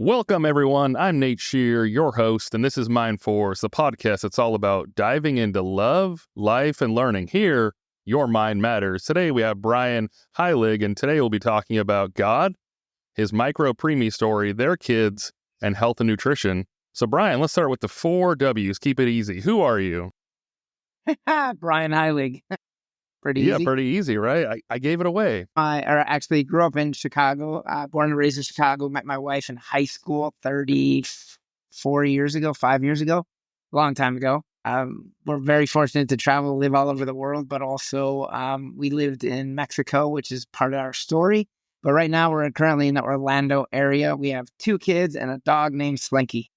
Welcome, everyone. I'm Nate Shear, your host, and this is Mind Force, the podcast that's all about diving into love, life, and learning. Here, your mind matters. Today, we have Brian Heilig, and today we'll be talking about God, his Preemie story, their kids, and health and nutrition. So, Brian, let's start with the 4 W's. Keep it easy. Who are you? Brian Heilig. Pretty Yeah, easy. pretty easy, right? I gave it away. I actually grew up in Chicago, born and raised in Chicago, met my wife in high school 5 years ago, a long time ago. We're very fortunate to travel, live all over the world, but also we lived in Mexico, which is part of our story. But right now we're currently in the Orlando area. We have 2 kids and a dog named Slinky.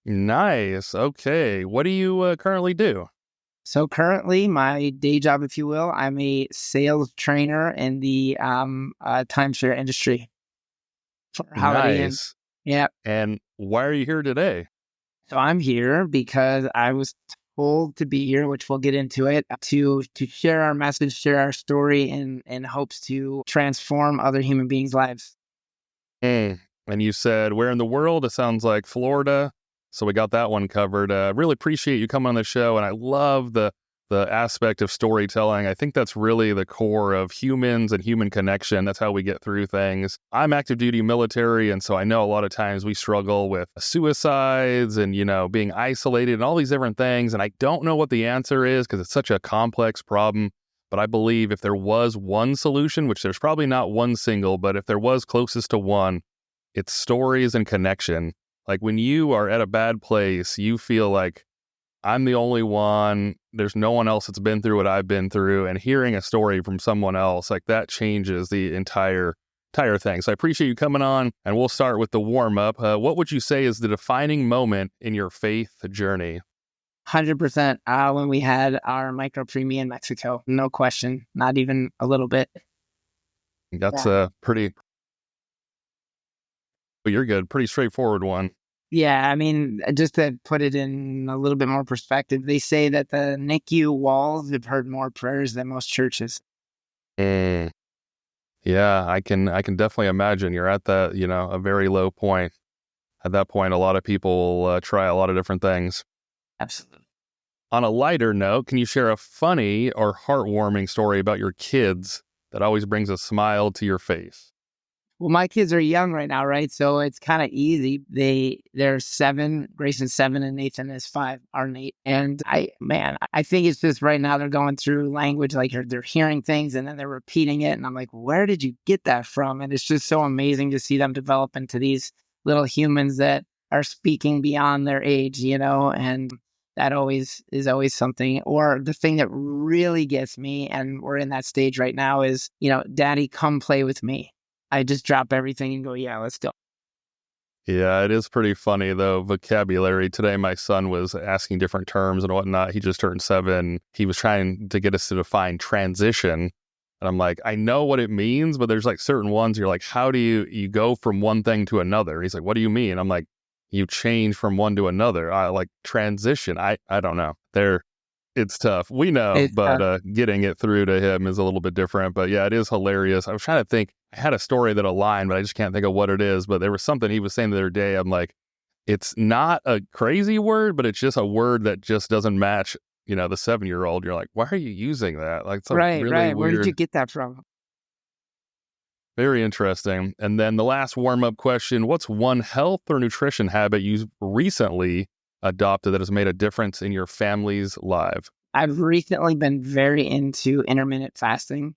Nice. Okay. What do you currently do? So currently, my day job, if you will, I'm a sales trainer in the timeshare industry for Holiday Inn. Nice. Yeah. And why are you here today? So I'm here because I was told to be here, which we'll get into it, to share our message, share our story, in hopes to transform other human beings' lives. And you said, where in the world? It sounds like Florida. So we got that one covered. Really appreciate you coming on the show. And I love the aspect of storytelling. I think that's really the core of humans and human connection. That's how we get through things. I'm active duty military. And so I know a lot of times we struggle with suicides and, being isolated and all these different things. And I don't know what the answer is because it's such a complex problem. But I believe if there was one solution, which there's probably not one single, but if there was closest to one, it's stories and connection. Like when you are at a bad place, you feel like I'm the only one. There's no one else that's been through what I've been through. And hearing a story from someone else, like that changes the entire thing. So I appreciate you coming on, and we'll start with the warm up. What would you say is the defining moment in your faith journey? 100%. When we had our Preemie in Mexico, no question, not even a little bit. That's a pretty... But you're good. Pretty straightforward one. Yeah, I mean, just to put it in a little bit more perspective, they say that the NICU walls have heard more prayers than most churches. Yeah, I can definitely imagine you're at that, a very low point. At that point, a lot of people will try a lot of different things. Absolutely. On a lighter note, can you share a funny or heartwarming story about your kids that always brings a smile to your face? Well, my kids are young right now, right? So it's kind of easy. They're 7, Grayson's 7, and Nathan is 5, our Nate. And I think it's just right now they're going through language, like they're hearing things and then they're repeating it. And I'm like, where did you get that from? And it's just so amazing to see them develop into these little humans that are speaking beyond their age, and that is always something. Or the thing that really gets me, and we're in that stage right now, is, Daddy, come play with me. I just drop everything and go, yeah, let's go. Yeah, it is pretty funny, though, vocabulary. Today, my son was asking different terms and whatnot. He just turned 7. He was trying to get us to define transition. And I'm like, I know what it means, but there's like certain ones you're like, how do you go from one thing to another? He's like, what do you mean? I'm like, you change from one to another. I like transition. I don't know. It's tough. We know, but getting it through to him is a little bit different. But yeah, it is hilarious. I was trying to think. I had a story that aligned, but I just can't think of what it is. But there was something he was saying the other day. I'm like, it's not a crazy word, but it's just a word that just doesn't match, the 7-year-old. You're like, why are you using that? Like, it's right. Weird... Where did you get that from? Very interesting. And then the last warm-up question, what's one health or nutrition habit you recently adopted that has made a difference in your family's life? I've recently been very into intermittent fasting.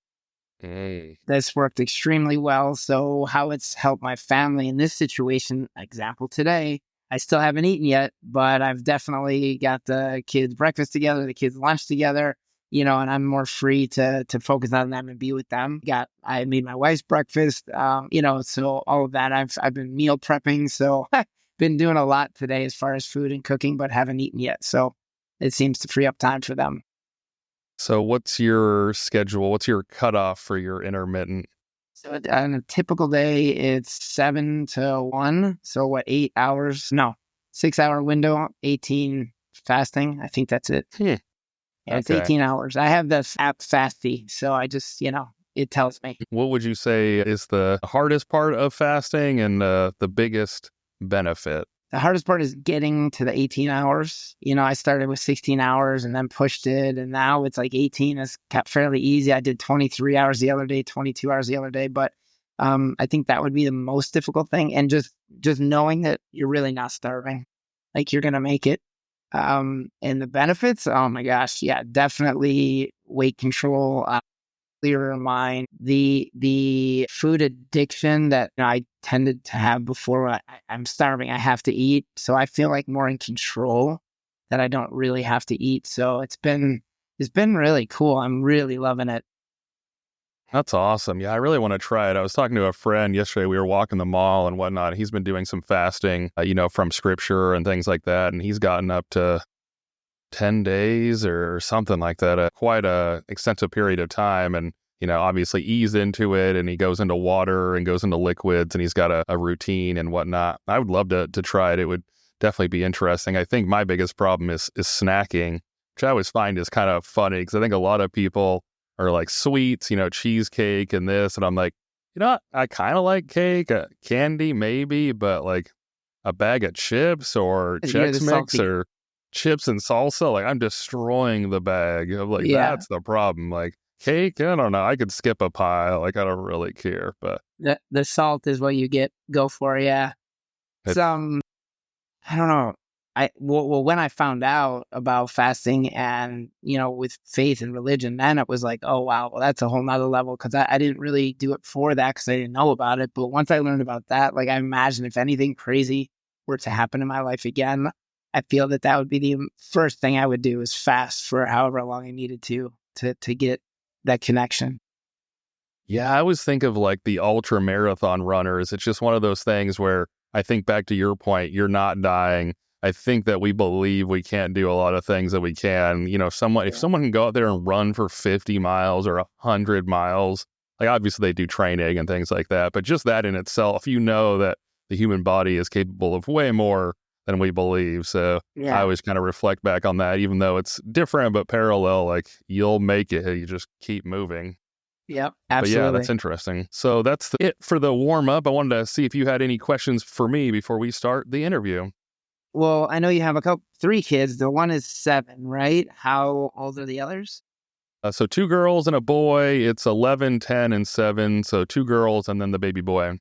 That's worked extremely well. So how it's helped my family in this situation, example today, I still haven't eaten yet, but I've definitely got the kids' breakfast together, the kids' lunch together, and I'm more free to focus on them and be with them. I made my wife's breakfast, so all of that. I've been meal prepping, so been doing a lot today as far as food and cooking, but haven't eaten yet. So it seems to free up time for them. So what's your schedule? What's your cutoff for your intermittent? So on a typical day, it's 7 to 1. So 8 hours? No, 6-hour window, 18 fasting. I think that's it. Yeah, it's 18 hours. I have the app Fasty. So I just, it tells me. What would you say is the hardest part of fasting and the biggest benefit? The hardest part is getting to the 18 hours. I started with 16 hours and then pushed it. And now it's like 18 is kept fairly easy. I did 23 hours the other day, 22 hours the other day. But I think that would be the most difficult thing. And just knowing that you're really not starving, like you're going to make it. And the benefits, oh my gosh. Yeah, definitely weight control, clearer mind. The food addiction that I tended to have before I'm starving, I have to eat. So I feel like more in control, that I don't really have to eat. So it's been really cool. I'm really loving it. That's awesome. Yeah, I really want to try it. I was talking to a friend yesterday. We were walking the mall and whatnot. He's been doing some fasting, from scripture and things like that. And he's gotten up to 10 days or something like that, quite a extensive period of time. And, obviously ease into it, and he goes into water and goes into liquids, and he's got a routine and whatnot. I would love to try it. It would definitely be interesting. I think my biggest problem is snacking, which I always find is kind of funny because I think a lot of people are like sweets, cheesecake and this. And I'm like, I kind of like cake, candy maybe, but like a bag of chips or Chex Mix or chips and salsa, like I'm destroying the bag. I'm like, that's the problem. Like cake, I don't know. I could skip a pie. Like I don't really care, but the salt is what you go for. Yeah. It's, I don't know. When I found out about fasting and, with faith and religion, then it was like, oh, wow, well, that's a whole nother level. Cause I didn't really do it for that because I didn't know about it. But once I learned about that, like I imagine if anything crazy were to happen in my life again, I feel that would be the first thing I would do is fast for however long I needed to get that connection. Yeah, I always think of like the ultra marathon runners. It's just one of those things where I think back to your point, you're not dying. I think that we believe we can't do a lot of things that we can. If someone can go out there and run for 50 miles or 100 miles, like obviously they do training and things like that, but just that in itself, that the human body is capable of way more than we believe. So I always kind of reflect back on that, even though it's different but parallel, like you'll make it, you just keep moving. Yep, absolutely. But yeah, that's interesting. So that's it for the warm up. I wanted to see if you had any questions for me before we start the interview. Well, I know you have 3 kids. The one is 7, right? How old are the others? So 2 girls and a boy. It's 11, 10, and 7. So 2 girls and then the baby boy.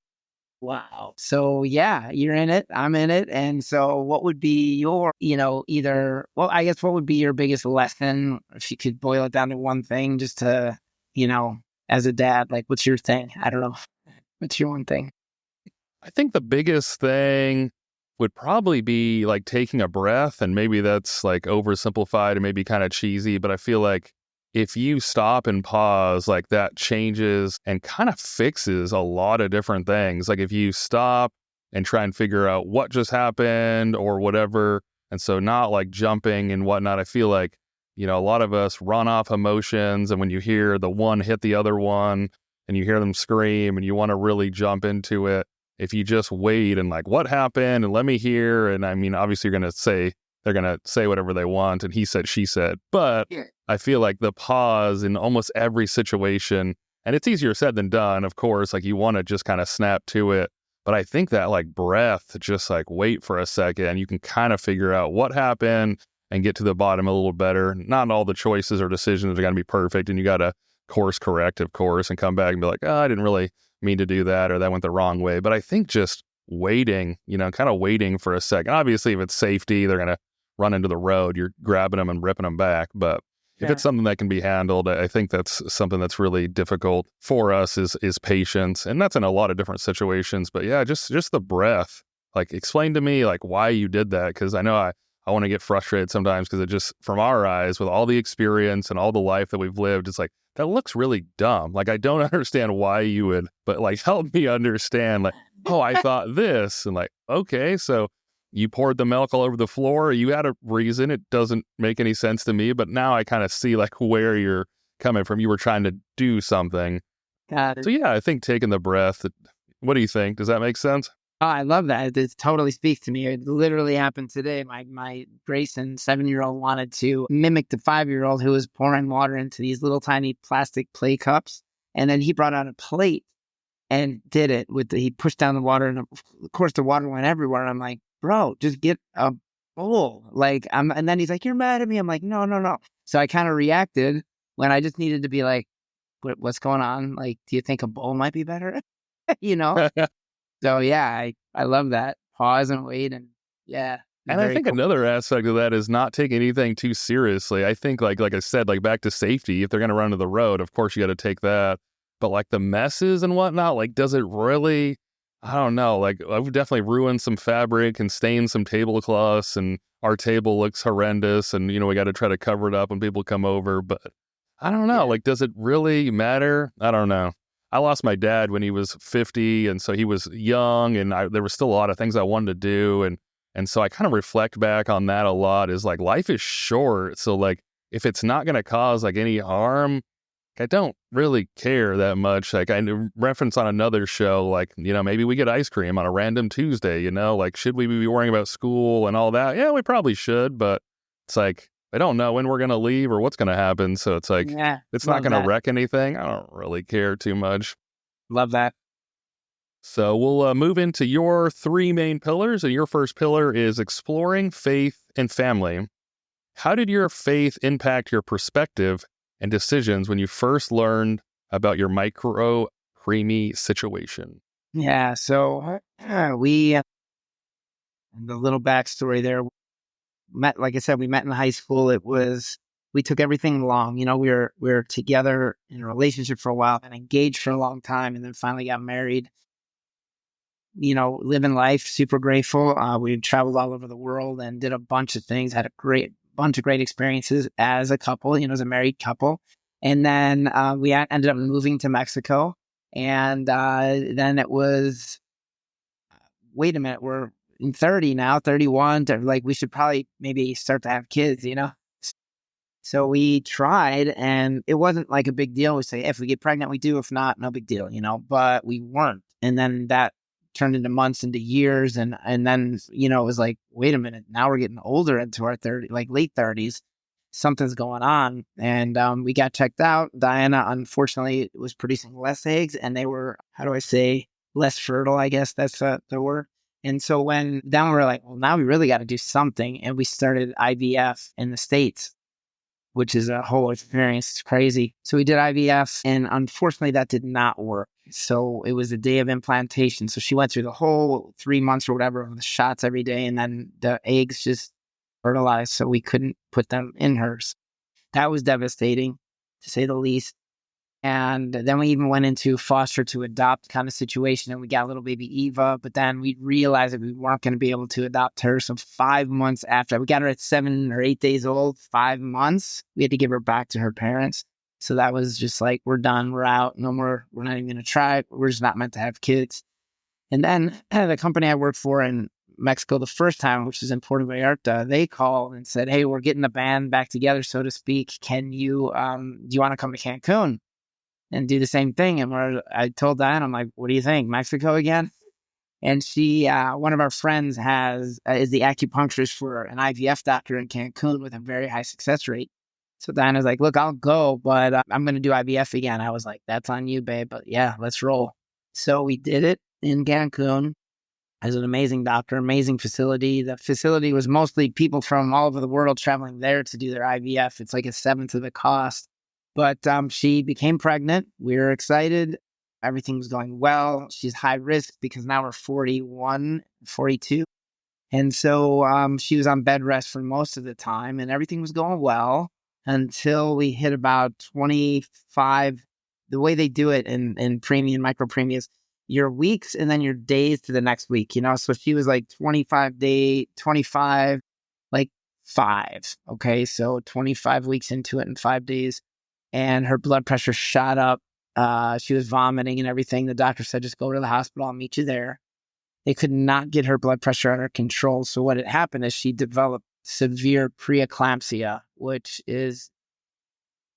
Wow. So yeah, you're in it. I'm in it. And so what would be your, I guess what would be your biggest lesson if you could boil it down to one thing just to, as a dad, like what's your thing? I don't know. What's your one thing? I think the biggest thing would probably be like taking a breath, and maybe that's like oversimplified and maybe kind of cheesy, but I feel like if you stop and pause, like that changes and kind of fixes a lot of different things. Like if you stop and try and figure out what just happened or whatever, and so not like jumping and whatnot, I feel like, a lot of us run off emotions, and when you hear the one hit the other one and you hear them scream and you want to really jump into it, if you just wait and like, what happened? And let me hear. And I mean, obviously they're going to say whatever they want. And he said, she said, but I feel like the pause in almost every situation, and it's easier said than done, of course, like you want to just kind of snap to it. But I think that like breath, just like wait for a second, you can kind of figure out what happened and get to the bottom a little better. Not all the choices or decisions are going to be perfect. And you got to course correct, of course, and come back and be like, oh, I didn't really mean to do that, or that went the wrong way. But I think just waiting, kind of waiting for a second. Obviously, if it's safety, they're going to run into the road. You're grabbing them and ripping them back. But if it's something that can be handled, I think that's something that's really difficult for us is patience. And that's in a lot of different situations. But yeah, just the breath. Like explain to me like why you did that. Because I know I want to get frustrated sometimes because it just, from our eyes, with all the experience and all the life that we've lived, it's like, that looks really dumb. Like, I don't understand why you would, but like, help me understand, like, oh, I thought this. And like, okay, so you poured the milk all over the floor. You had a reason. It doesn't make any sense to me, but now I kind of see like where you're coming from. You were trying to do something. Got it. So yeah, I think taking the breath. What do you think? Does that make sense? Oh, I love that. It totally speaks to me. It literally happened today. My Grayson 7-year-old wanted to mimic the 5-year-old who was pouring water into these little tiny plastic play cups. And then he brought out a plate and did it he pushed down the water, and of course the water went everywhere. And I'm like, bro, just get a bowl. Like, and then he's like, you're mad at me. I'm like, no, no, no. So I kind of reacted when I just needed to be like, what's going on? Like, do you think a bowl might be better? you know? So yeah, I love that. Pause and wait. And yeah, And I very think cool. another aspect of that is not taking anything too seriously. I think like I said, like back to safety, if they're going to run to the road, of course you got to take that. But like the messes and whatnot, like does it really, I don't know, like I've definitely ruined some fabric and stained some tablecloths, and our table looks horrendous, and we got to try to cover it up when people come over. But I don't know, Yeah. like does it really matter? I don't know. I lost my dad when he was 50, and so he was young, and there was still a lot of things I wanted to do, and so I kind of reflect back on that a lot. Is like life is short, so like if it's not going to cause like any harm, I don't really care that much. Like I reference on another show, like maybe we get ice cream on a random Tuesday. Like should we be worrying about school and all that? Yeah, we probably should, but it's like I don't know when we're going to leave or what's going to happen. So it's like Yeah. it's not Love going to that. wreck anything. I don't really care too much. Love that. So we'll move into your three main pillars. And your first pillar is exploring faith and family. How did your faith impact your perspective and decisions when you first learned about your micro preemie situation? Yeah. So the little backstory there, met, like I said, we met in high school. We took everything long. We were together in a relationship for a while and engaged for a long time, and then finally got married. Living life, super grateful. We traveled all over the world and did a bunch of things, had a bunch of great experiences as a couple, as a married couple. And then we ended up moving to Mexico. And then it was, wait a minute, we're in 30 now, 31. Like, we should probably maybe start to have kids. So we tried, and it wasn't like a big deal. We say, if we get pregnant, we do. If not, no big deal. But we weren't. And then that turned into months, into years. And then, it was like, wait a minute, now we're getting older into our 30s, like late 30s. Something's going on. And we got checked out. Diana, unfortunately, was producing less eggs, and they were, how do I say, less fertile, I guess that's the word. And so then we were like, well, now we really got to do something. And we started IVF in the States, which is a whole experience. It's crazy. So we did IVF, and unfortunately that did not work. So it was a day of implantation. So she went through the whole 3 months or whatever of the shots every day, and then the eggs just fertilized, so we couldn't put them in hers. That was devastating, to say the least. And then we even went into foster to adopt kind of situation, and we got little baby Eva, but then we realized that we weren't going to be able to adopt her. So 5 months after, we got her at 7 or 8 days old, 5 months, we had to give her back to her parents. So that was just like, we're done, we're out, no more, we're not even going to try. We're just not meant to have kids. And then the company I worked for in Mexico the first time, which is in Puerto Vallarta, they called and said, hey, we're getting the band back together, so to speak. Can you, do you want to come to Cancun and do the same thing? And I told Diane, I'm like, what do you think? Mexico again? And she, one of our friends is the acupuncturist for an IVF doctor in Cancun with a very high success rate. So Diana's like, look, I'll go, but I'm going to do IVF again. I was like, that's on you, babe. But yeah, let's roll. So we did it in Cancun. As an amazing doctor, amazing facility. The facility was mostly people from all over the world traveling there to do their IVF. It's like a seventh of the cost. But she became pregnant. We were excited. Everything was going well. She's high risk because now we're 41, 42. And so she was on bed rest for most of the time, and everything was going well until we hit about 25. The way they do it in preemie and micro preemie is your weeks and then your days to the next week. So she was like 25, like 5. Okay. So 25 weeks into it in 5 days, and her blood pressure shot up. She was vomiting and everything. The doctor said, just go to the hospital. I'll meet you there. They could not get her blood pressure under control. So what had happened is she developed severe preeclampsia, which is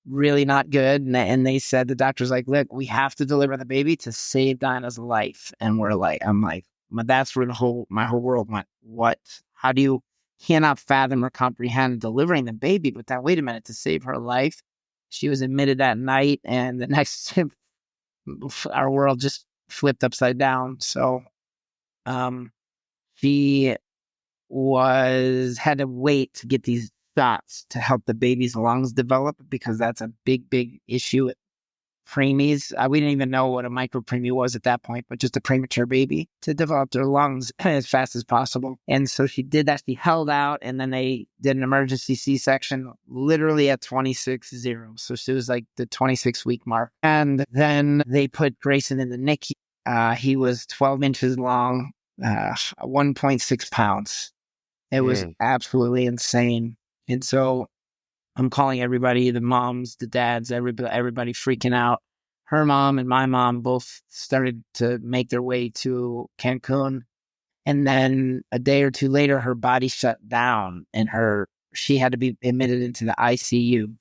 really not good. And they said, the doctor's like, look, we have to deliver the baby to save Dinah's life. And I'm like, that's where my whole world went. What? How do you cannot fathom or comprehend delivering the baby? But then wait a minute, to save her life. She was admitted that night, and the next, our world just flipped upside down. So she had to wait to get these shots to help the baby's lungs develop, because that's a big issue with preemies. We didn't even know what a micropreemie was at that point, but just a premature baby, to develop their lungs as fast as possible. And so she did that. She held out, and then they did an emergency C-section literally at 26.0. So she was like the 26-week mark. And then they put Grayson in the NICU. He was 12 inches long, 1.6 pounds. It was absolutely insane. And so I'm calling everybody, the moms, the dads, everybody freaking out. Her mom and my mom both started to make their way to Cancun. And then a day or two later, her body shut down and she had to be admitted into the ICU.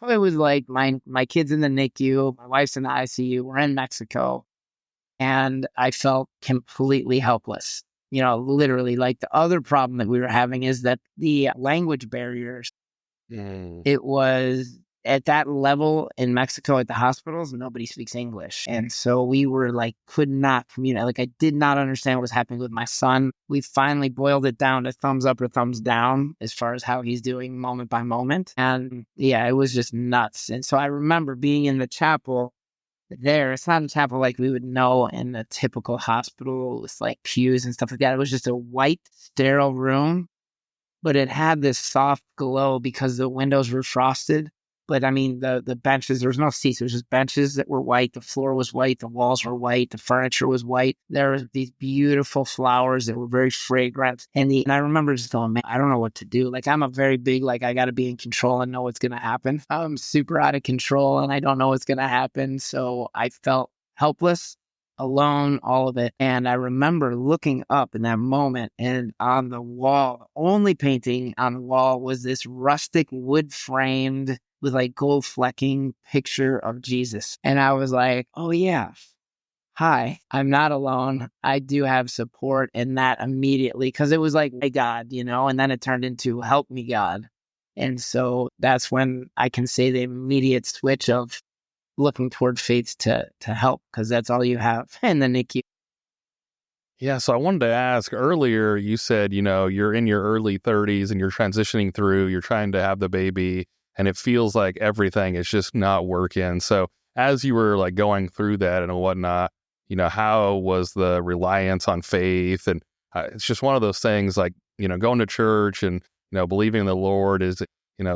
It was like my kid's in the NICU, my wife's in the ICU, we're in Mexico. And I felt completely helpless. Literally, like, the other problem that we were having is that the language barriers, it was at that level in Mexico at the hospitals, nobody speaks English. And so we were like, could not communicate. Like, I did not understand what was happening with my son. We finally boiled it down to thumbs up or thumbs down as far as how he's doing moment by moment. And yeah, it was just nuts. And so I remember being in the chapel there. It's not a chapel like we would know in a typical hospital with like pews and stuff like that. It was just a white, sterile room, but it had this soft glow because the windows were frosted. But I mean, the benches, there was no seats. There was just benches that were white. The floor was white. The walls were white. The furniture was white. There was these beautiful flowers that were very fragrant. And I remember just going, man, I don't know what to do. Like, I'm a very big, like, I got to be in control and know what's going to happen. I'm super out of control and I don't know what's going to happen. So I felt helpless, alone, all of it. And I remember looking up in that moment, and on the wall, the only painting on the wall was this rustic wood framed with like gold flecking picture of Jesus. And I was like, oh yeah, hi, I'm not alone. I do have support. And that immediately, because it was like, my God, and then it turned into help me, God. And so that's when I can say the immediate switch of looking toward faith to help, because that's all you have in the NICU. Yeah, so I wanted to ask earlier, you said, you're in your early 30s and you're transitioning through, you're trying to have the baby, and it feels like everything is just not working. So as you were like going through that and whatnot, how was the reliance on faith? And it's just one of those things like, going to church and, believing in the Lord is,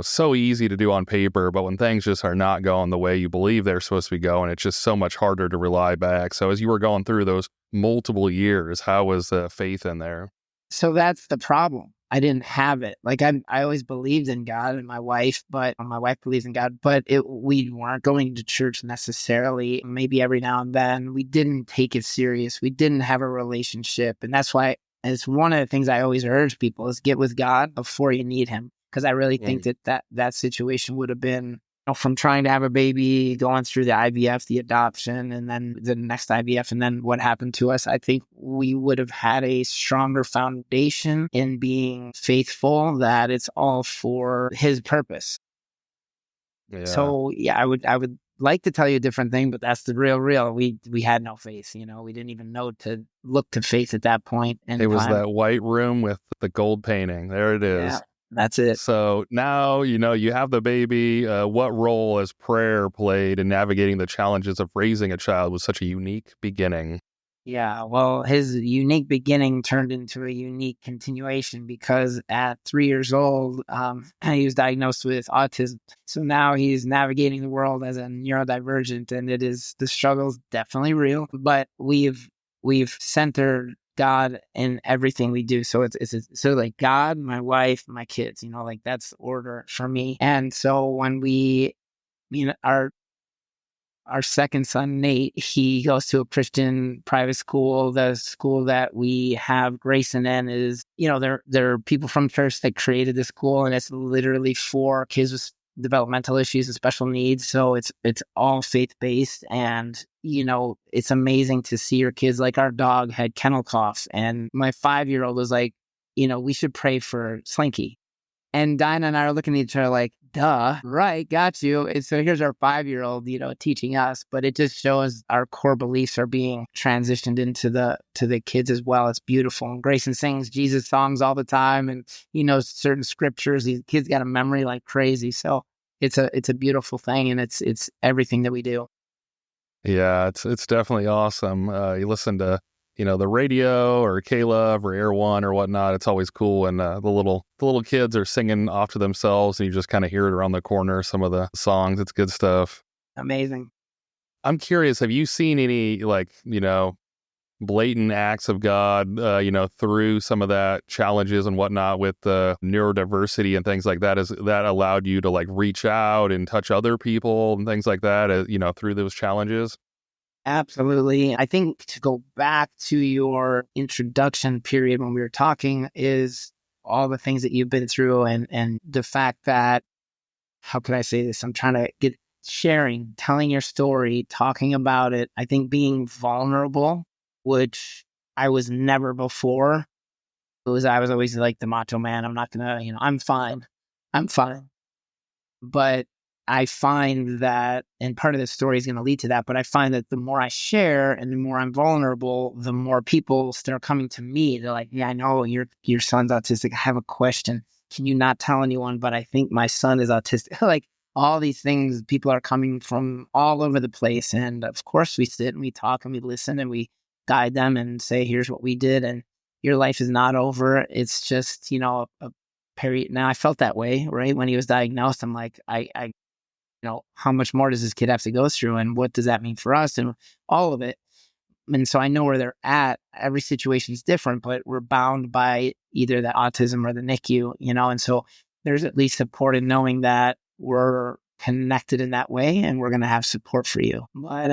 so easy to do on paper, but when things just are not going the way you believe they're supposed to be going, it's just so much harder to rely back. So as you were going through those multiple years, how was the faith in there? So that's the problem. I didn't have it. Like, I always believed in God, and my wife believes in God, but we weren't going to church necessarily. Maybe every now and then. We didn't take it serious. We didn't have a relationship. And that's why it's one of the things I always urge people is get with God before you need him. Because I really think that situation would have been, from trying to have a baby, going through the IVF, the adoption, and then the next IVF, and then what happened to us, I think we would have had a stronger foundation in being faithful, that it's all for his purpose. Yeah. So yeah, I would like to tell you a different thing, but that's the real. We had no faith, we didn't even know to look to faith at that point. And it was that white room with the gold painting. There it is. Yeah. That's it. So now, you have the baby. What role has prayer played in navigating the challenges of raising a child with such a unique beginning? Yeah, well, his unique beginning turned into a unique continuation, because at 3 years old, he was diagnosed with autism. So now he's navigating the world as a neurodivergent, and the struggle's definitely real, but we've centered God in everything we do. So it's so like God, my wife, my kids, like that's the order for me. And so when our second son, Nate, he goes to a Christian private school. The school that we have Grayson in is, there are people from church that created the school, and it's literally for kids with developmental issues and special needs. So it's all faith-based, and, it's amazing to see your kids. Like, our dog had kennel cough, and my 5-year-old was like, we should pray for Slinky. And Dinah and I are looking at each other like, duh, right, got you. And so here's our 5-year-old, teaching us, but it just shows our core beliefs are being transitioned into the kids as well. It's beautiful. And Grayson sings Jesus songs all the time, and he knows certain scriptures. These kids got a memory like crazy. So it's a beautiful thing, and it's everything that we do. Yeah, it's definitely awesome. You listen to the radio or K-Love or Air One or whatnot. It's always cool when the little kids are singing off to themselves, and you just kind of hear it around the corner. Some of the songs, it's good stuff. Amazing. I'm curious, have you seen any blatant acts of God, through some of that challenges and whatnot with the neurodiversity and things like that? Has that allowed you to like reach out and touch other people and things like that, through those challenges? Absolutely. I think to go back to your introduction period when we were talking is all the things that you've been through and the fact that, how can I say this? I'm trying to get sharing, telling your story, talking about it. I think being vulnerable, which I was never before. I was always like the macho man. I'm not gonna, I'm fine. I'm fine. But I find that, and part of the story is going to lead to that, but I find that the more I share and the more I'm vulnerable, the more people start coming to me. They're like, yeah, I know your son's autistic. I have a question. Can you not tell anyone? But I think my son is autistic. Like all these things, people are coming from all over the place. And of course we sit and we talk and we listen and we guide them and say, here's what we did. And your life is not over. It's just, a period. Now I felt that way, right? When he was diagnosed, I'm like, I how much more does this kid have to go through, and what does that mean for us, and all of it. And so I know where they're at. Every situation is different, but we're bound by either the autism or the NICU, and so there's at least support in knowing that we're connected in that way, and we're going to have support for you. But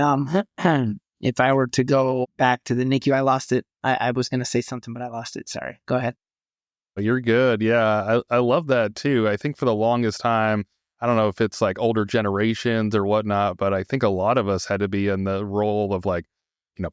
if I were to go back to the NICU, I lost it. I was going to say something, but I lost it. Sorry. Go ahead. You're good. Yeah, I love that too. I think for the longest time, I don't know if it's like older generations or whatnot, but I think a lot of us had to be in the role of like,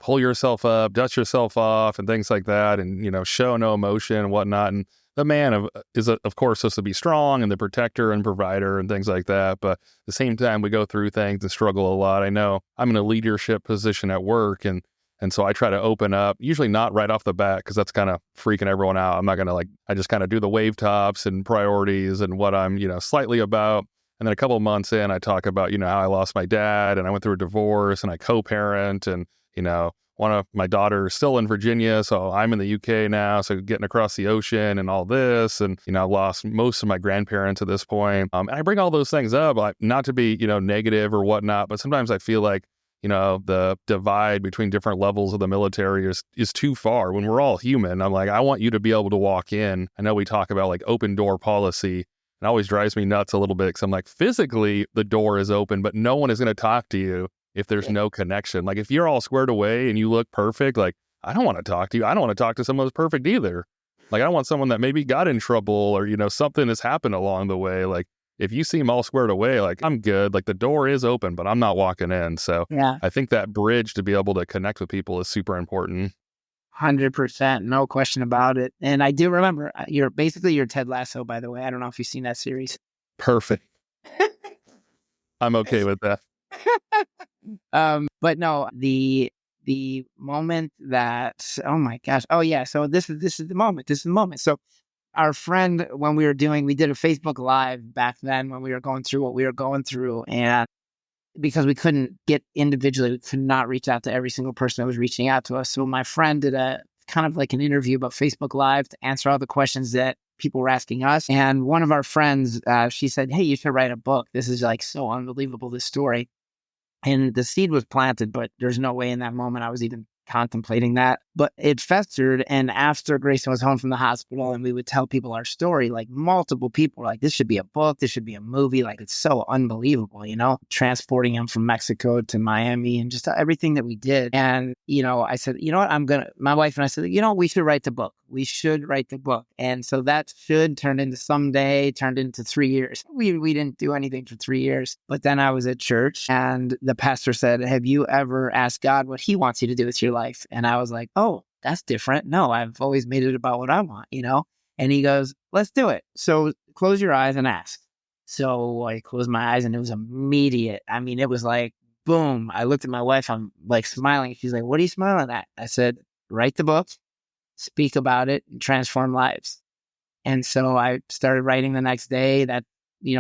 pull yourself up, dust yourself off and things like that, and, show no emotion and whatnot. And the man is, of course, supposed to be strong and the protector and provider and things like that. But at the same time, we go through things and struggle a lot. I know I'm in a leadership position at work, and so I try to open up, usually not right off the bat, because that's kind of freaking everyone out. I'm not going to I just kind of do the wave tops and priorities and what I'm, slightly about. And then a couple of months in, I talk about, how I lost my dad and I went through a divorce and I co-parent and, one of my daughters still in Virginia. So I'm in the UK now. So getting across the ocean and all this. And, I've lost most of my grandparents at this point. And I bring all those things up, not to be, negative or whatnot, but sometimes I feel like, the divide between different levels of the military is too far. When we're all human, I'm like, I want you to be able to walk in. I know we talk about like open door policy. It always drives me nuts a little bit because I'm like, physically, the door is open, but no one is going to talk to you if there's no connection. Like if you're all squared away and you look perfect, like I don't want to talk to you. I don't want to talk to someone who's perfect either. Like I want someone that maybe got in trouble or, something has happened along the way. Like if you seem all squared away, like I'm good. Like the door is open, but I'm not walking in. So Yeah. I think that bridge to be able to connect with people is super important. 100%, no question about it. And I do remember you're Ted Lasso, by the way. I don't know if you've seen that series. Perfect. I'm okay with that. But no, the moment that, oh my gosh, oh yeah, so this is the moment. This is the moment. So our friend, when we did a Facebook Live back then when we were going through what we were going through, and because we couldn't get individually, we could not reach out to every single person that was reaching out to us. So my friend did a kind of like an interview about Facebook Live to answer all the questions that people were asking us. And one of our friends, she said, hey, you should write a book. This is like so unbelievable, this story. And the seed was planted, but there's no way in that moment I was even contemplating that. But it festered. And after Grayson was home from the hospital and we would tell people our story, like multiple people were like, this should be a book. This should be a movie. Like it's so unbelievable, transporting him from Mexico to Miami and just everything that we did. And, I said, my wife and I said, we should write the book. We should write the book. And so that should turned into 3 years. We didn't do anything for 3 years. But then I was at church and the pastor said, have you ever asked God what he wants you to do with your life? And I was like, oh, that's different. No, I've always made it about what I want, And he goes, let's do it. So close your eyes and ask. So I closed my eyes and it was immediate. I mean, it was like, boom. I looked at my wife. I'm like smiling. She's like, what are you smiling at? I said, write the book, speak about it, and transform lives. And so I started writing the next day. That,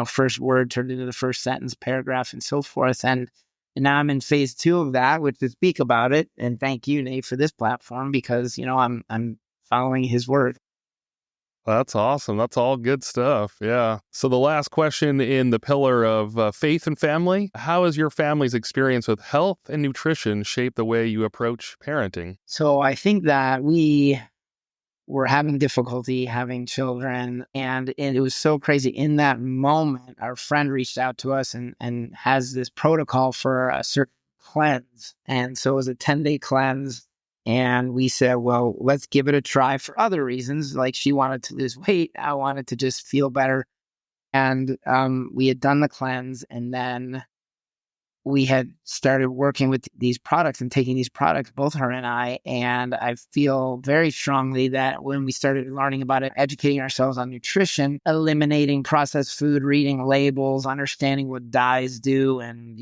first word turned into the first sentence, paragraph, and so forth. And now I'm in phase 2 of that, which is speak about it. And thank you, Nate, for this platform because, I'm following his word. That's awesome. That's all good stuff. Yeah. So the last question in the pillar of faith and family, how has your family's experience with health and nutrition shaped the way you approach parenting? So I think that we were having difficulty having children. And it was so crazy. In that moment, our friend reached out to us and has this protocol for a certain cleanse. And so it was a 10-day cleanse. And we said, well, let's give it a try for other reasons. Like she wanted to lose weight. I wanted to just feel better. And we had done the cleanse. And then we had started working with these products and taking these products, both her and I. And I feel very strongly that when we started learning about it, educating ourselves on nutrition, eliminating processed food, reading labels, understanding what dyes do, and,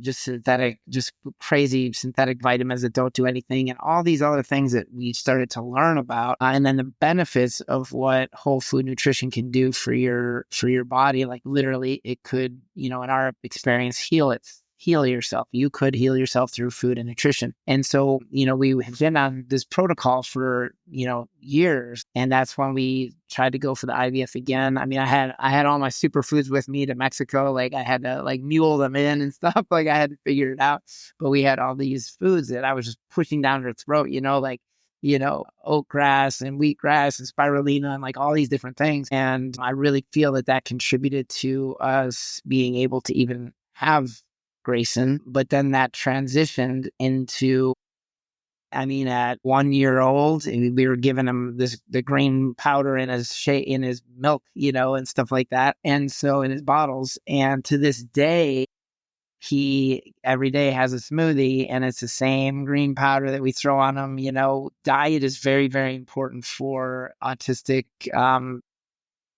just crazy synthetic vitamins that don't do anything, and all these other things that we started to learn about. And then the benefits of what whole food nutrition can do for your body. Like literally it could, in our experience, heal yourself. You could heal yourself through food and nutrition. And so, we have been on this protocol for, years. And that's when we tried to go for the IVF again. I mean, I had all my superfoods with me to Mexico. Like I had to mule them in and stuff. Like I had to figure it out. But we had all these foods that I was just pushing down her throat, oat grass and wheatgrass and spirulina and all these different things. And I really feel that contributed to us being able to even have Grayson, but then that transitioned into, at 1 year old, we were giving him the green powder in his milk, and stuff like that. And so in his bottles, and to this day, he every day has a smoothie and it's the same green powder that we throw on him. Diet is very, very important for autistic,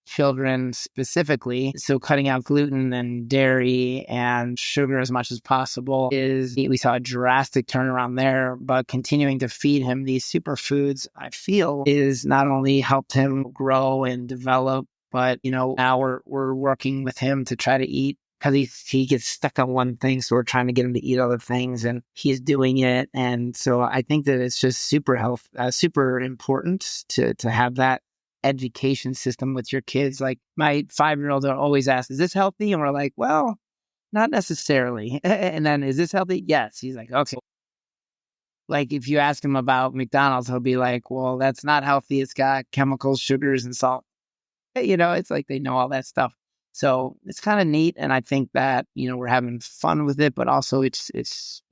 children specifically. So cutting out gluten and dairy and sugar as much as possible we saw a drastic turnaround there, but continuing to feed him these superfoods, I feel, is not only helped him grow and develop, but, now we're working with him to try to eat because he gets stuck on one thing. So we're trying to get him to eat other things and he's doing it. And so I think that it's just super important to have that education system with your kids. Like my 5-year-old always asks, is this healthy? And we're like, well, not necessarily. And then, is this healthy? Yes. He's like, okay. Like if you ask him about McDonald's, he'll be like, well, that's not healthy. It's got chemicals, sugars, and salt. It's like they know all that stuff. So it's kind of neat. And I think that, we're having fun with it, but also it's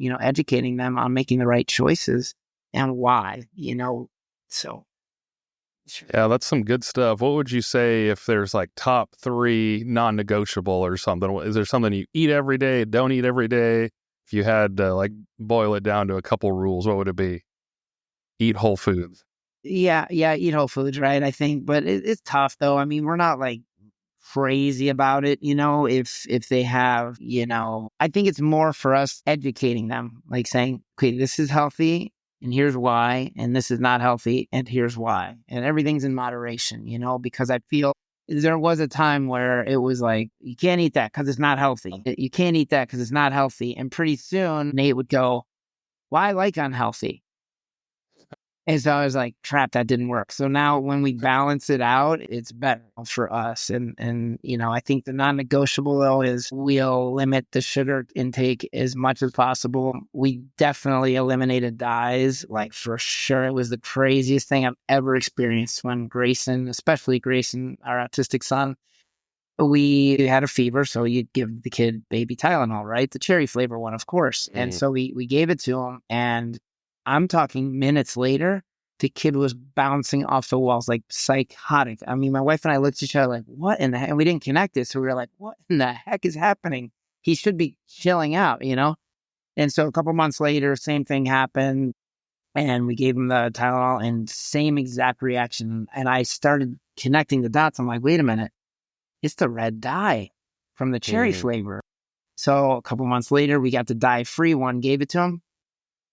educating them on making the right choices and why, so. Yeah, that's some good stuff. What would you say if there's top 3 non-negotiable or something? Is there something you eat every day, don't eat every day? If you had to boil it down to a couple rules, what would it be? Eat whole foods. Yeah, eat whole foods, right? I think, but it's tough though. I mean, we're not crazy about it, if they have, I think it's more for us educating them, saying, okay, this is healthy and here's why, and this is not healthy and here's why. And everything's in moderation, because I feel there was a time where it was you can't eat that because it's not healthy. You can't eat that because it's not healthy. And pretty soon Nate would go, well, I like unhealthy. And so I was like, crap, that didn't work. So now when we balance it out, it's better for us. And I think the non-negotiable though is we'll limit the sugar intake as much as possible. We definitely eliminated dyes, for sure. It was the craziest thing I've ever experienced when especially Grayson, our autistic son, we had a fever. So you'd give the kid baby Tylenol, right? The cherry flavor one, of course. And so we gave it to him, and I'm talking minutes later, the kid was bouncing off the walls like psychotic. I mean, my wife and I looked at each other like, what in the heck? And we didn't connect it. So we were like, what in the heck is happening? He should be chilling out, And so a couple months later, same thing happened. And we gave him the Tylenol and same exact reaction. And I started connecting the dots. I'm like, wait a minute. it's the red dye from the cherry Mm. flavor. So a couple months later, we got the dye-free one, gave it to him.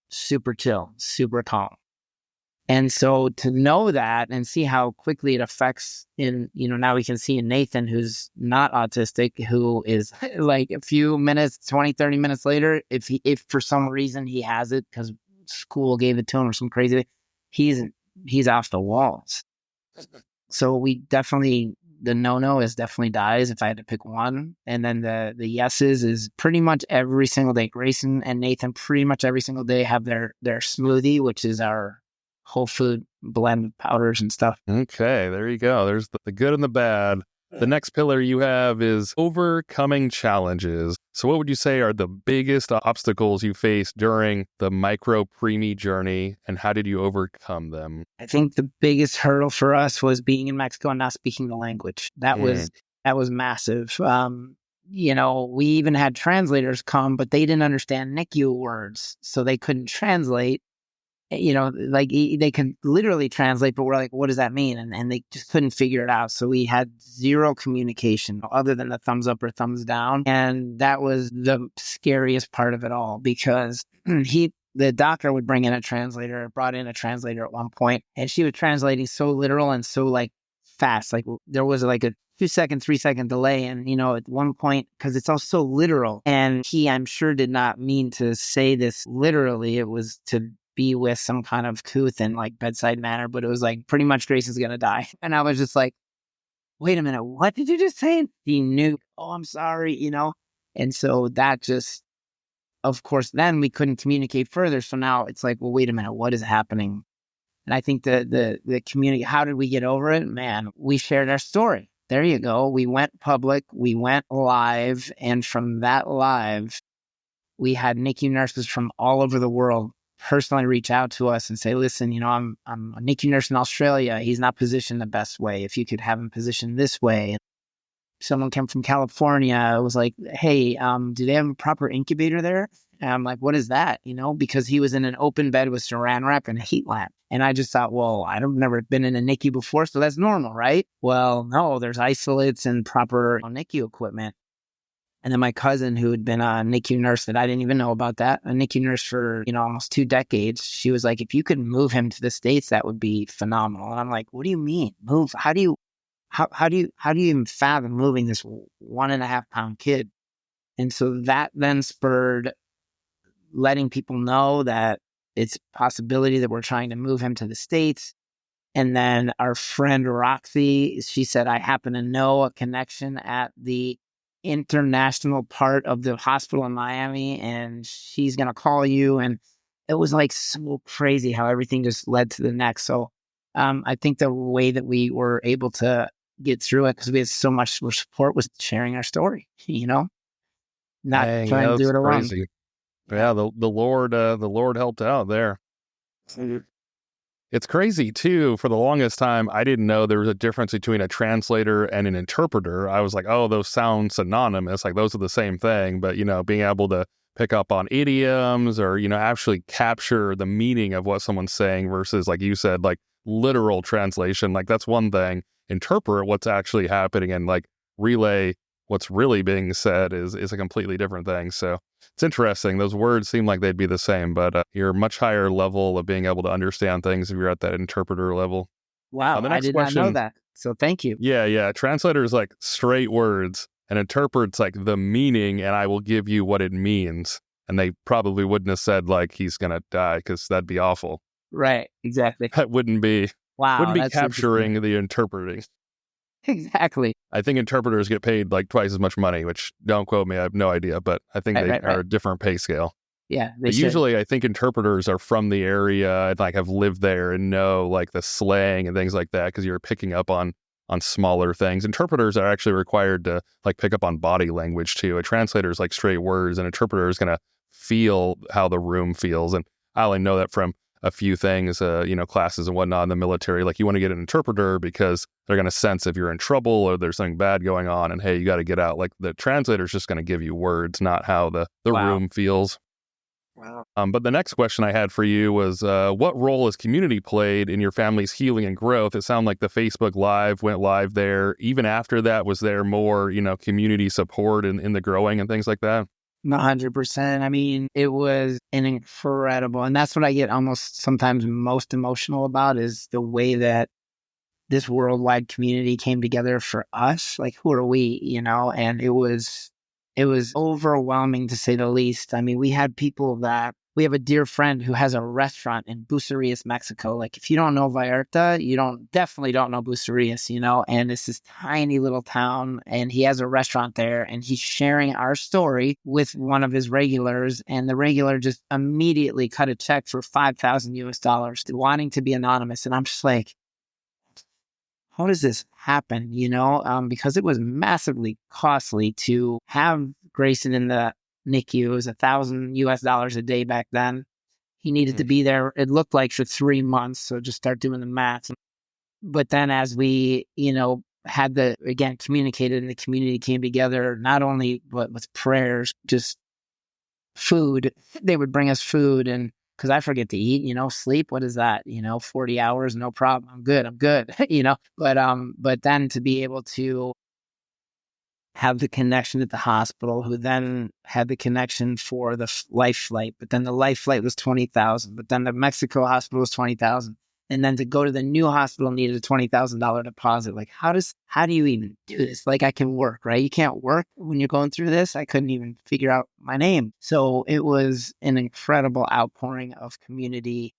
Super chill, super calm. And so to know that and see how quickly it affects now we can see in Nathan, who's not autistic, who is like a few minutes, 20, 30 minutes later, if for some reason he has it because school gave it to him or some crazy, he's off the walls. So the no is definitely dyes if I had to pick one. And then the yeses is pretty much every single day. Grayson and Nathan pretty much every single day have their smoothie, which is our whole food blend of powders and stuff. Okay, there you go. There's the good and the bad. The next pillar you have is overcoming challenges. So what would you say are the biggest obstacles you faced during the micro preemie journey, and how did you overcome them? I think the biggest hurdle for us was being in Mexico and not speaking the language. That was massive. We even had translators come, but they didn't understand NICU words, so they couldn't translate. Like they could literally translate, but we're like, what does that mean? And they just couldn't figure it out. So we had zero communication other than the thumbs up or thumbs down. And that was the scariest part of it all, because the doctor would bring in a translator, brought in a translator at one point, and she was translating so literal and so like fast. Like there was like a 2-second, 3-second delay. And, at one point, because it's all so literal, and he, I'm sure, did not mean to say this literally. It was to be with some kind of couth and like bedside manner, but it was like pretty much Grayson's gonna die. And I was just like, wait a minute, what did you just say? And he knew, oh, I'm sorry, And so that just, of course, then we couldn't communicate further. So now it's like, well, wait a minute, what is happening? And I think the community, how did we get over it? Man, we shared our story. There you go. We went public, we went live. And from that live, we had NICU nurses from all over the world personally reach out to us and say, listen, I'm a NICU nurse in Australia. He's not positioned the best way. If you could have him positioned this way. Someone came from California. It was like, hey, do they have a proper incubator there? And I'm like, what is that? Because he was in an open bed with saran wrap and a heat lamp. And I just thought, well, I've never been in a NICU before, so that's normal, right? Well, no, there's isolates and proper NICU equipment. And then my cousin, who had been a NICU nurse that I didn't even know about that, a NICU nurse for, almost 2 decades, she was like, if you could move him to the States, that would be phenomenal. And I'm like, what do you mean? Move? How do you even fathom moving this 1.5-pound kid? And so that then spurred letting people know that it's a possibility that we're trying to move him to the States. And then our friend Roxy, she said, I happen to know a connection at the international part of the hospital in Miami, and she's going to call you. And it was like so crazy how everything just led to the next. So I think the way that we were able to get through it, because we had so much support, was sharing our story, not Dang, trying to do that's it alone. crazy. Yeah, the Lord helped out there. It's crazy too. For the longest time, I didn't know there was a difference between a translator and an interpreter. I was like, oh, those sound synonymous, like those are the same thing. But being able to pick up on idioms or actually capture the meaning of what someone's saying versus, like you said, like literal translation, like that's one thing. Interpret what's actually happening and like relay what's really being said is a completely different thing. So it's interesting. Those words seem like they'd be the same, but you're a much higher level of being able to understand things if you're at that interpreter level. Wow, The I next did question, not know that. So thank you. Yeah. Translator is like straight words, and interpret's like the meaning, and I will give you what it means. And they probably wouldn't have said like he's gonna die, because that'd be awful. Right, exactly. That wouldn't be Wow, that's capturing the interpreting. exactly. I think interpreters get paid like twice as much money, which don't quote me, I have no idea, but I think they are a different pay scale. Yeah, But usually I think interpreters are from the area and like have lived there and know like the slang and things like that, because you're picking up on smaller things. Interpreters are actually required to like pick up on body language too. A translator is like straight words, and interpreter is going to feel how the room feels. And I only know that from a few things, classes and whatnot in the military. Like you want to get an interpreter because they're going to sense if you're in trouble or there's something bad going on, and hey, you got to get out. Like the translator is just going to give you words, not how the room feels. Wow. But the next question I had for you was, what role has community played in your family's healing and growth? It sounded like the Facebook Live went live there. Even after that, was there more, community support in the growing and things like that? 100%. I mean, it was an incredible, and that's what I get almost sometimes most emotional about is the way that this worldwide community came together for us. Like, who are we, And it was overwhelming to say the least. I mean, we have a dear friend who has a restaurant in Bucerias, Mexico. Like, if you don't know Vallarta, you definitely don't know Bucerias, and it's this tiny little town, and he has a restaurant there, and he's sharing our story with one of his regulars, and the regular just immediately cut a check for $5,000 wanting to be anonymous. And I'm just like, how does this happen? Because it was massively costly to have Grayson in the NICU. It was $1,000 a day back then. He needed to be there, it looked like, for 3 months. So just start doing the math. But then as we, again, communicated and the community came together, not only with prayers, just food. They would bring us food, and because I forget to eat, sleep. What is that? 40 hours, no problem. I'm good. But then to be able to have the connection at the hospital, who then had the connection for the life flight, but then the life flight was 20,000, but then the Mexico hospital was 20,000. And then to go to the new hospital needed a $20,000 deposit. Like, how do you even do this? Like, I can work, right? You can't work when you're going through this. I couldn't even figure out my name. So it was an incredible outpouring of community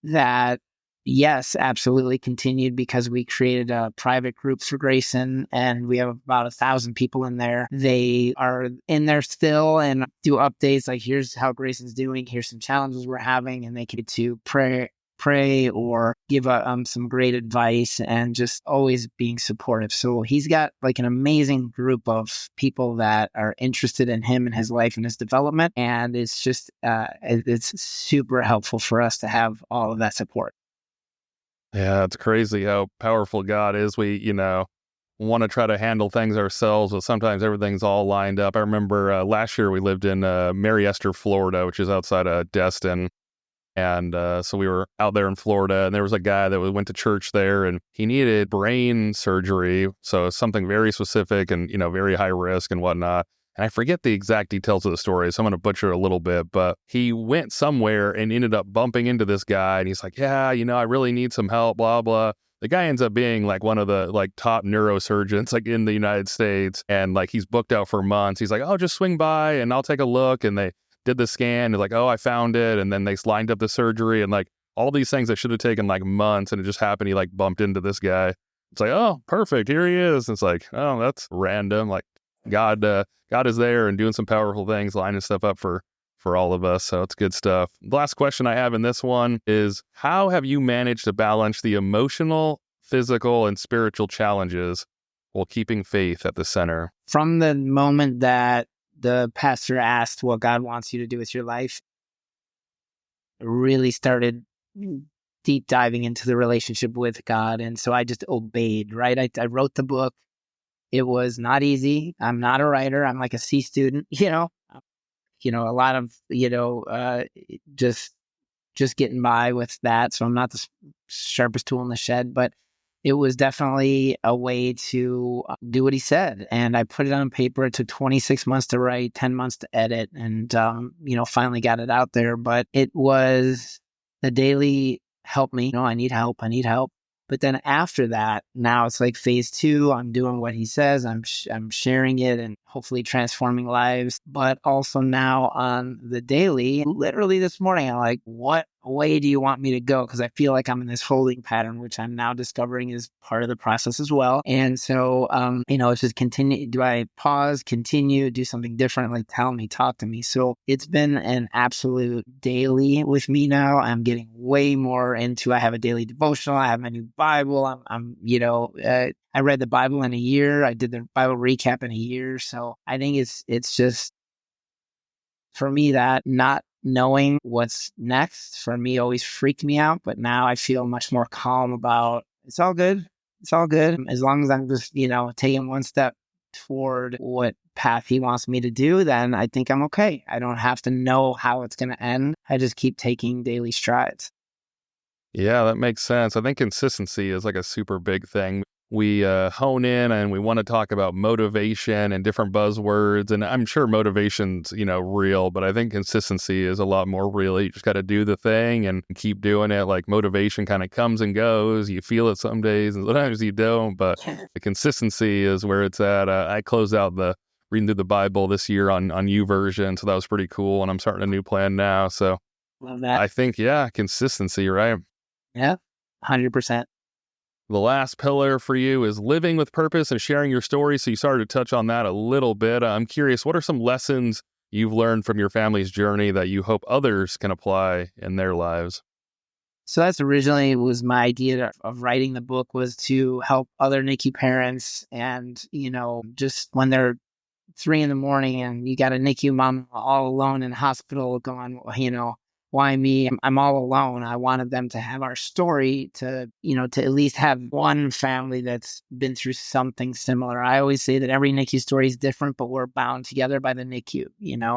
that, yes, absolutely continued, because we created a private group for Grayson, and we have about 1,000 people in there. They are in there still and do updates like, here's how Grayson's doing, here's some challenges we're having, and they can to pray or give some great advice, and just always being supportive. So he's got like an amazing group of people that are interested in him and his life and his development. And it's just, it's super helpful for us to have all of that support. Yeah, it's crazy how powerful God is. We, want to try to handle things ourselves, but sometimes everything's all lined up. I remember last year we lived in Mary Esther, Florida, which is outside of Destin. And so we were out there in Florida, and there was a guy that went to church there, and he needed brain surgery. So something very specific and, very high risk and whatnot. And I forget the exact details of the story, so I'm going to butcher a little bit. But he went somewhere and ended up bumping into this guy. And he's like, yeah, I really need some help, blah, blah. The guy ends up being like one of the like top neurosurgeons like in the United States. And like he's booked out for months. He's like, oh, just swing by and I'll take a look. And they did the scan and like, oh, I found it. And then they lined up the surgery and like all these things that should have taken like months. And it just happened. He like bumped into this guy. It's like, oh, perfect. Here he is. And it's like, oh, that's random. Like God is there and doing some powerful things, lining stuff up for all of us. So it's good stuff. The last question I have in this one is, how have you managed to balance the emotional, physical, and spiritual challenges while keeping faith at the center? From the moment that the pastor asked what God wants you to do with your life, really started deep diving into the relationship with God. And so I just obeyed, right? I wrote the book. It was not easy. I'm not a writer. I'm like a C student, a lot of, just getting by with that. So I'm not the sharpest tool in the shed, but it was definitely a way to do what he said. And I put it on paper. It took 26 months to write, 10 months to edit, and, finally got it out there. But it was the daily help me. I need help. I need help. But then after that, now it's like phase 2. I'm doing what he says. I'm sharing it and hopefully transforming lives. But also now on the daily, literally this morning, I'm like, what way do you want me to go? Because I feel like I'm in this holding pattern, which I'm now discovering is part of the process as well. And so, it's just continue. Do I pause, continue, do something different? Like, tell me, talk to me. So it's been an absolute daily with me now. I'm getting way more into, I have a daily devotional. I have my new Bible. I read the Bible in a year. I did the Bible recap in a year. So I think it's just, for me, that not knowing what's next for me always freaked me out. But now I feel much more calm about, it's all good. It's all good. As long as I'm just, taking one step toward what path he wants me to do, then I think I'm okay. I don't have to know how it's going to end. I just keep taking daily strides. Yeah, that makes sense. I think consistency is like a super big thing. We hone in and we want to talk about motivation and different buzzwords. And I'm sure motivation's, real, but I think consistency is a lot more real. You just got to do the thing and keep doing it. Like motivation kind of comes and goes. You feel it some days and sometimes you don't, but the consistency is where it's at. I closed out reading through the Bible this year on YouVersion. So that was pretty cool. And I'm starting a new plan now. So Love that. I think, consistency, right? Yeah, 100%. The last pillar for you is living with purpose and sharing your story. So you started to touch on that a little bit. I'm curious, what are some lessons you've learned from your family's journey that you hope others can apply in their lives? So that's originally was my idea of writing the book, was to help other NICU parents. And, just when they're 3 a.m. and you got a NICU mom all alone in hospital going, why me? I'm all alone. I wanted them to have our story, to at least have one family that's been through something similar. I always say that every NICU story is different, but we're bound together by the NICU,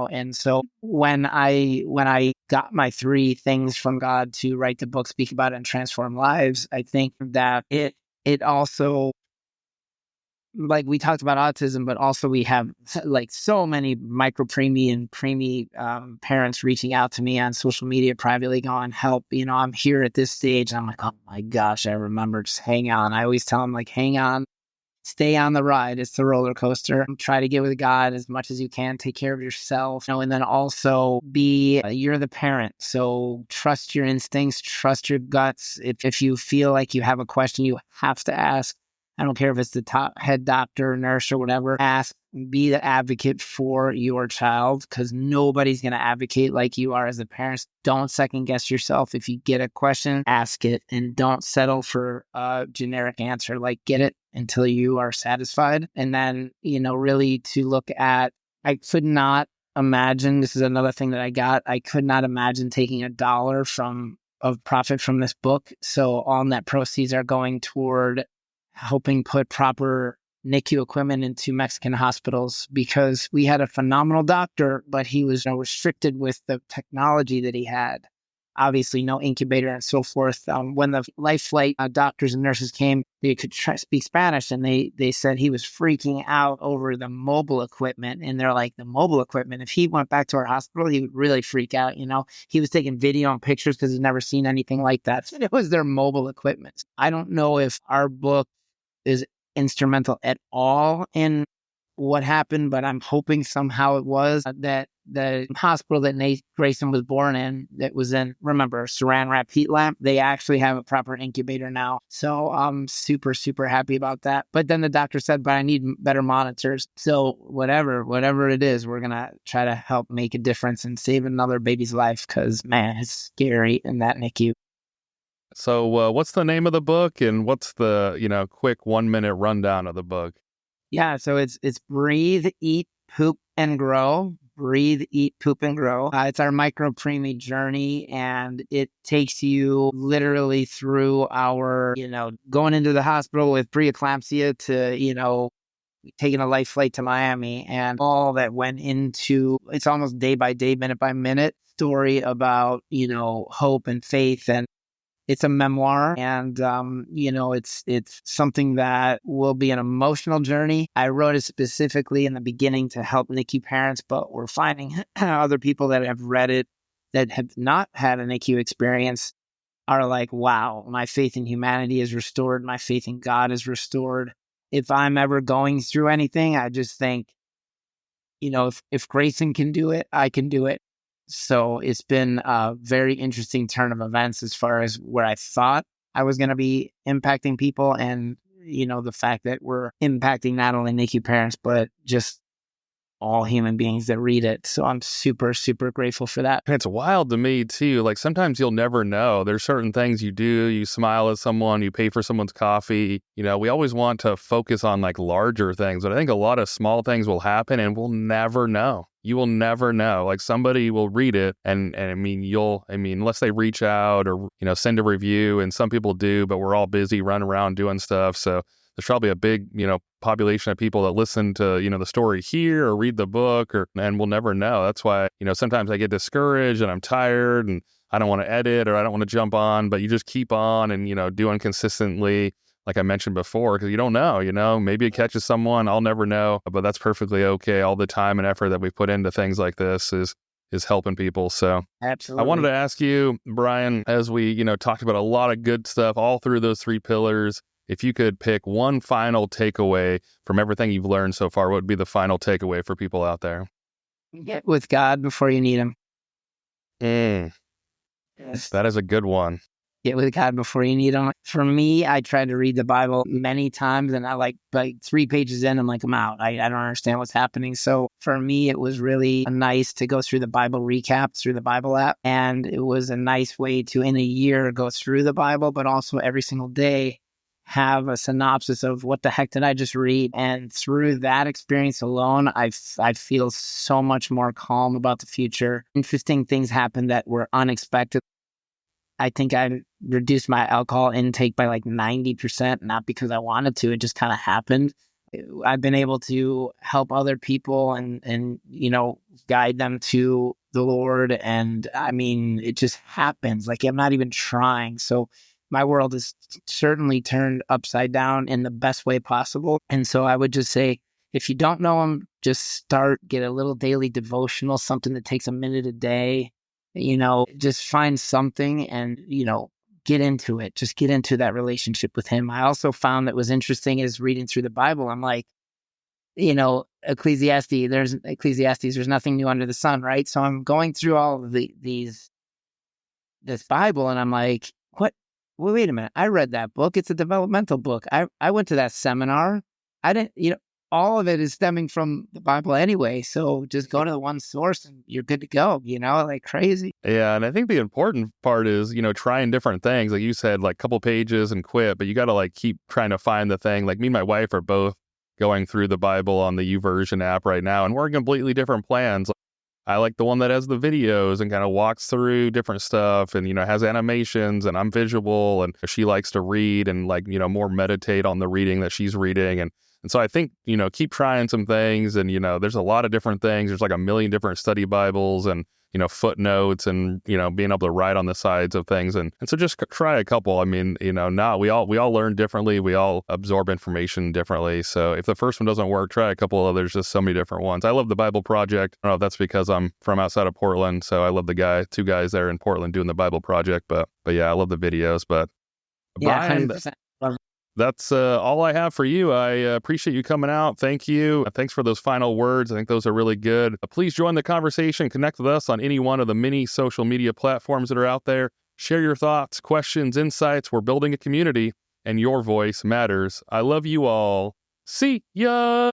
And so when I got my 3 things from God to write the book, speak about it, and transform lives, I think that it also, like we talked about autism, but also we have like so many micro preemie and preemie parents reaching out to me on social media privately going, help, I'm here at this stage. And I'm like, oh my gosh, I remember, just hang on. I always tell them, like, hang on, stay on the ride. It's the roller coaster. Try to get with God as much as you can. Take care of yourself, and then also you're the parent. So trust your instincts, trust your guts. If you feel like you have a question, you have to ask. I don't care if it's the top head doctor, nurse, or whatever. Ask, be the advocate for your child, because nobody's going to advocate like you are as a parent. Don't second guess yourself. If you get a question, ask it, and don't settle for a generic answer. Like, get it until you are satisfied. And then, really to look at, I could not imagine, this is another thing that I could not imagine taking $1 of profit from this book. So all net proceeds are going toward helping put proper NICU equipment into Mexican hospitals, because we had a phenomenal doctor, but he was restricted with the technology that he had. Obviously, no incubator and so forth. When the life flight doctors and nurses came, they could speak Spanish, and they said he was freaking out over the mobile equipment. And they're like, the mobile equipment, if he went back to our hospital, he would really freak out. He was taking video and pictures because he's never seen anything like that. It was their mobile equipment. I don't know if our book is instrumental at all in what happened, but I'm hoping somehow it was. That the hospital that Grayson was born in, that was in, remember, saran wrap heat lamp, they actually have a proper incubator now. So I'm super, super happy about that. But then the doctor said, but I need better monitors. So whatever it is, we're going to try to help make a difference and save another baby's life, because, man, it's scary in that NICU. So what's the name of the book, and what's the, quick 1-minute rundown of the book? Yeah, so it's Breathe, Eat, Poop, and Grow. Breathe, Eat, Poop, and Grow. It's our micro preemie journey, and it takes you literally through our, going into the hospital with preeclampsia to, taking a life flight to Miami, and all that went into, it's almost day by day, minute by minute story about, hope and faith. And it's a memoir, and, it's something that will be an emotional journey. I wrote it specifically in the beginning to help NICU parents, but we're finding other people that have read it that have not had a NICU experience are like, wow, my faith in humanity is restored. My faith in God is restored. If I'm ever going through anything, I just think, if Grayson can do it, I can do it. So it's been a very interesting turn of events as far as where I thought I was going to be impacting people, and, the fact that we're impacting not only NICU parents, but just all human beings that read it. So I'm super, super grateful for that. It's wild to me too. Like sometimes you'll never know. There's certain things you do. You smile at someone, you pay for someone's coffee. We always want to focus on like larger things, but I think a lot of small things will happen and we'll never know. You will never know. Like somebody will read it and unless they reach out or, send a review, and some people do, but we're all busy running around doing stuff. So there's probably a big, population of people that listen to, the story here or read the book, and we'll never know. That's why, sometimes I get discouraged and I'm tired and I don't want to edit or I don't want to jump on, but you just keep on and, doing consistently, like I mentioned before, because you don't know, maybe it catches someone. I'll never know, but that's perfectly okay. All the time and effort that we put into things like this is helping people. So I wanted Absolutely. to ask you, Brian, as we, talked about a lot of good stuff all through those 3 pillars, if you could pick one final takeaway from everything you've learned so far, what would be the final takeaway for people out there? Get with God before you need him. Mm, Yes. that is a good one. Get with God before you need him. For me, I tried to read the Bible many times and I like 3 pages in, I'm like, I'm out. I don't understand what's happening. So for me, it was really nice to go through the Bible recap through the Bible app. And it was a nice way to, in a year, go through the Bible, but also every single day have a synopsis of what the heck did I just read. And through that experience alone, I feel so much more calm about the future. Interesting things happen that were unexpected. I think I reduced my alcohol intake by like 90%, not because I wanted to, it just kind of happened. I've been able to help other people and guide them to the Lord. And I mean, it just happens. Like I'm not even trying. So my world is certainly turned upside down in the best way possible. And so I would just say, if you don't know him, just get a little daily devotional, something that takes a minute a day. Just find something and, get into it. Just get into that relationship with him. I also found that was interesting is reading through the Bible. I'm like, Ecclesiastes, there's nothing new under the sun, right? So I'm going through all of this Bible and I'm like, what? Well, wait a minute. I read that book. It's a developmental book. I went to that seminar. I didn't, all of it is stemming from the Bible anyway. So just go to the one source and you're good to go, like crazy. Yeah. And I think the important part is, trying different things. Like you said, like couple pages and quit, but you got to like keep trying to find the thing. Like me and my wife are both going through the Bible on the YouVersion app right now, and we're in completely different plans. I like the one that has the videos and kind of walks through different stuff and, has animations, and I'm visual, and she likes to read and like, more meditate on the reading that she's reading. And so I think, keep trying some things and, there's a lot of different things. There's like a million different study Bibles and, footnotes and, being able to write on the sides of things. And so just try a couple. I mean, we all learn differently. We all absorb information differently. So if the first one doesn't work, try a couple others, just so many different ones. I love the Bible Project. I don't know if that's because I'm from outside of Portland. So I love the 2 guys there in Portland doing the Bible Project. But yeah, I love the videos. But Yeah, Brian, 100%. that's all I have for you. I appreciate you coming out. Thank you. Thanks for those final words. I think those are really good. Please join the conversation. Connect with us on any one of the many social media platforms that are out there. Share your thoughts, questions, insights. We're building a community, and your voice matters. I love you all. See ya.